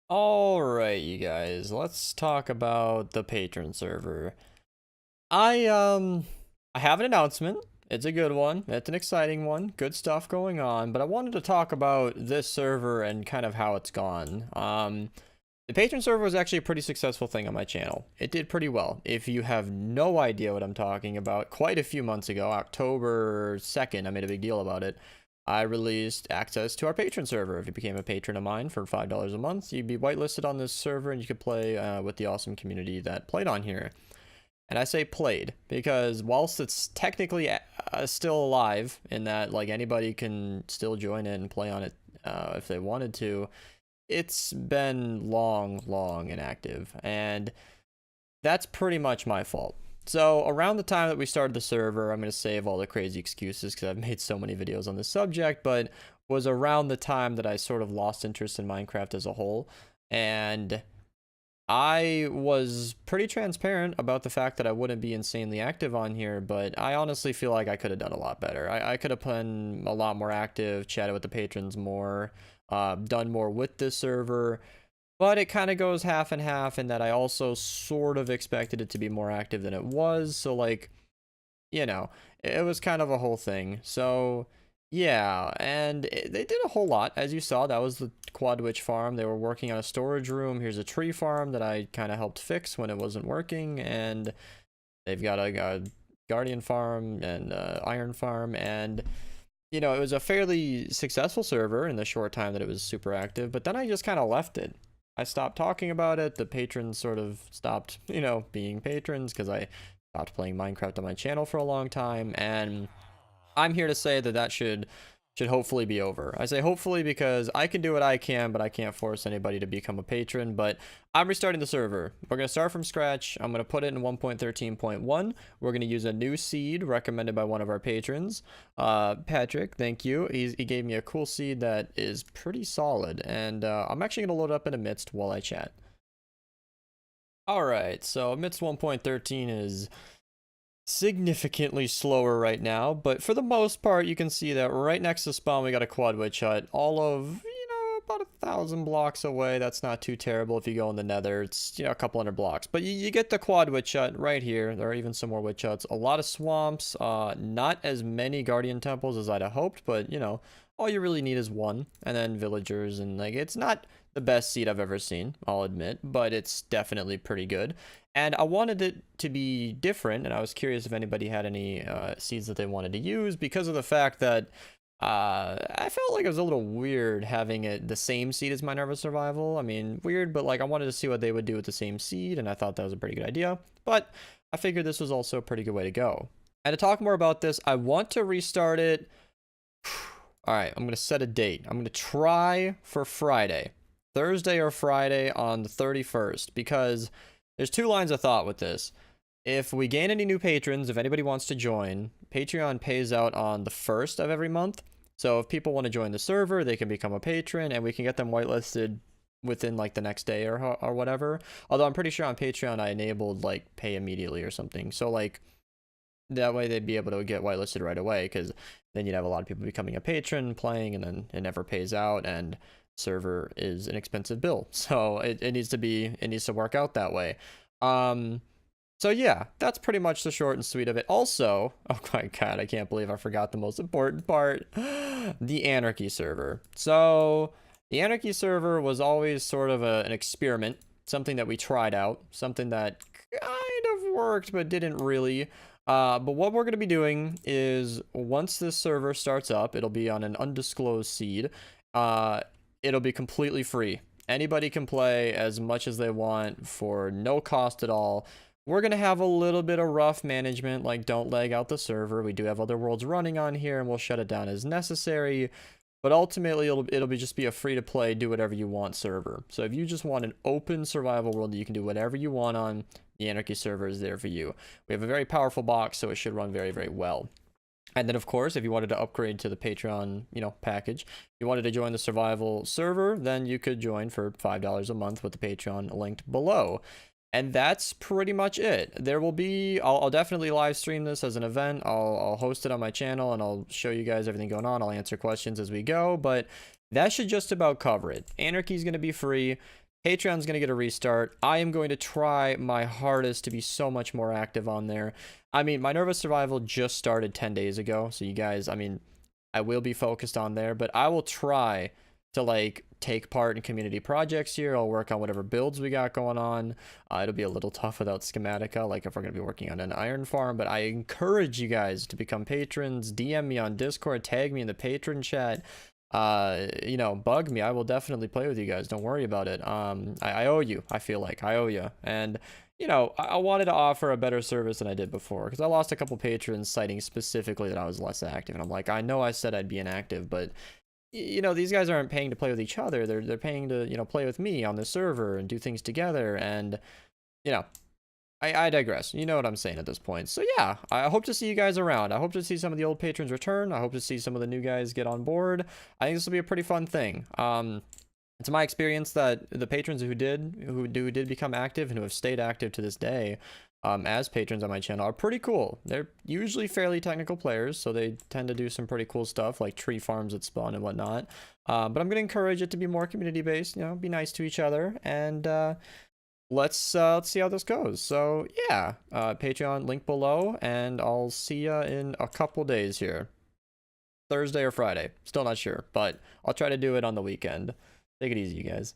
Alright, you guys, let's talk about the Patron server. I have an announcement. It's a good one. It's an exciting one. Good stuff going on, but I wanted to talk about this server and kind of how it's gone. The Patron server was actually a pretty successful thing on my channel. It did pretty well. If you have no idea what I'm talking about, quite a few months ago, October 2nd, I made a big deal about it. I released access to our Patron server. If you became a patron of mine for $5 a month, you'd be whitelisted on this server and you could play with the awesome community that played on here. And I say played because whilst it's technically still alive in that like anybody can still join in and play on it if they wanted to, it's been long inactive, and that's pretty much my fault. So around the time that we started the server, I'm going to save all the crazy excuses because I've made so many videos on this subject, but was around the time that I sort of lost interest in Minecraft as a whole. And I was pretty transparent about the fact that I wouldn't be insanely active on here, but I honestly feel like I could have done a lot better. I could have been a lot more active, chatted with the patrons more, done more with this server. But it kind of goes half and half in that I also sort of expected it to be more active than it was. So, like, you know, it was kind of a whole thing. So, yeah, and they did a whole lot. As you saw, that was the Quad Witch farm. They were working on a storage room. Here's a tree farm that I kind of helped fix when it wasn't working. And they've got a guardian farm and iron farm. And you know, it was a fairly successful server in the short time that it was super active, but then I just kind of left it. I stopped talking about it. The patrons sort of stopped, you know, being patrons because I stopped playing Minecraft on my channel for a long time, and I'm here to say that that should hopefully be over. I say hopefully because I can do what I can, but I can't force anybody to become a patron. But I'm restarting the server. We're going to start from scratch. I'm going to put it in 1.13.1. We're going to use a new seed recommended by one of our patrons. Patrick, thank you. He gave me a cool seed that is pretty solid. And I'm actually going to load it up in Amidst while I chat. Alright, so Amidst 1.13 is significantly slower right now, but for the most part you can see that right next to spawn we got a quad witch hut, all of, you know, about 1,000 blocks away. That's not too terrible. If you go in the nether, it's, you know, a couple hundred blocks, but you get the quad witch hut right here. There are even some more witch huts, a lot of swamps, not as many guardian temples as I'd have hoped, but you know, all you really need is one, and then villagers. And like, it's not the best seed I've ever seen, I'll admit, but it's definitely pretty good. And I wanted it to be different, and I was curious if anybody had any seeds that they wanted to use, because of the fact that I felt like it was a little weird having it the same seed as Minerva Survival. I mean, weird, but like I wanted to see what they would do with the same seed, and I thought that was a pretty good idea. But I figured this was also a pretty good way to go. And to talk more about this, I want to restart it. All right, I'm going to set a date. I'm going to try for Friday. Thursday or Friday on the 31st, because there's two lines of thought with this. If we gain any new patrons, if anybody wants to join, Patreon pays out on the 1st of every month. So if people want to join the server, they can become a patron, and we can get them whitelisted within like the next day or whatever. Although I'm pretty sure on Patreon I enabled like pay immediately or something. So like that way they'd be able to get whitelisted right away, because then you'd have a lot of people becoming a patron, playing, and then it never pays out, and server is an expensive bill. So it needs to work out that way. So yeah, that's pretty much the short and sweet of it. Also, oh my god, I can't believe I forgot the most important part. The Anarchy server. So the Anarchy server was always sort of an experiment, something that we tried out, something that kind of worked but didn't really. But what we're going to be doing is, once this server starts up, it'll be on an undisclosed seed. It'll be completely free. Anybody can play as much as they want for no cost at all. We're going to have a little bit of rough management, like don't lag out the server. We do have other worlds running on here, and we'll shut it down as necessary. But ultimately, it'll be just be a free-to-play, do whatever you want server. So if you just want an open survival world that you can do whatever you want on, the Anarchy server is there for you. We have a very powerful box, so it should run very well. And then, of course, if you wanted to upgrade to the Patreon, you know, package, if you wanted to join the survival server, then you could join for $5 a month with the Patreon linked below. And that's pretty much it. There will be, I'll definitely live stream this as an event. I'll host it on my channel, and I'll show you guys everything going on. I'll answer questions as we go, but that should just about cover it. Anarchy is going to be free. Patreon's going to get a restart. I am going to try my hardest to be so much more active on there. I mean, Minerva Survival just started 10 days ago, so you guys, I mean, I will be focused on there, but I will try to like take part in community projects here. I'll work on whatever builds we got going on. It'll be a little tough without Schematica, like if we're going to be working on an iron farm, but I encourage you guys to become patrons. DM me on Discord, tag me in the patron chat. You know, bug me. I will definitely play with you guys. Don't worry about it. I owe you. I feel like I owe you. And you know, I wanted to offer a better service than I did before, because I lost a couple patrons citing specifically that I was less active, and I'm like, I know I said I'd be inactive, but you know, these guys aren't paying to play with each other. They're paying to, you know, play with me on the server and do things together. And you know, I digress. You know what I'm saying at this point. So yeah, I hope to see you guys around. I hope to see some of the old patrons return. I hope to see some of the new guys get on board. I think this will be a pretty fun thing. It's my experience that the patrons who did become active and who have stayed active to this day, as patrons on my channel, are pretty cool. They're usually fairly technical players, so they tend to do some pretty cool stuff like tree farms at spawn and whatnot. But I'm going to encourage it to be more community based. You know, be nice to each other, and let's see how this goes. So yeah, Patreon link below, and I'll see ya in a couple days here. Thursday or Friday, still not sure, but I'll try to do it on the weekend. Take it easy, you guys.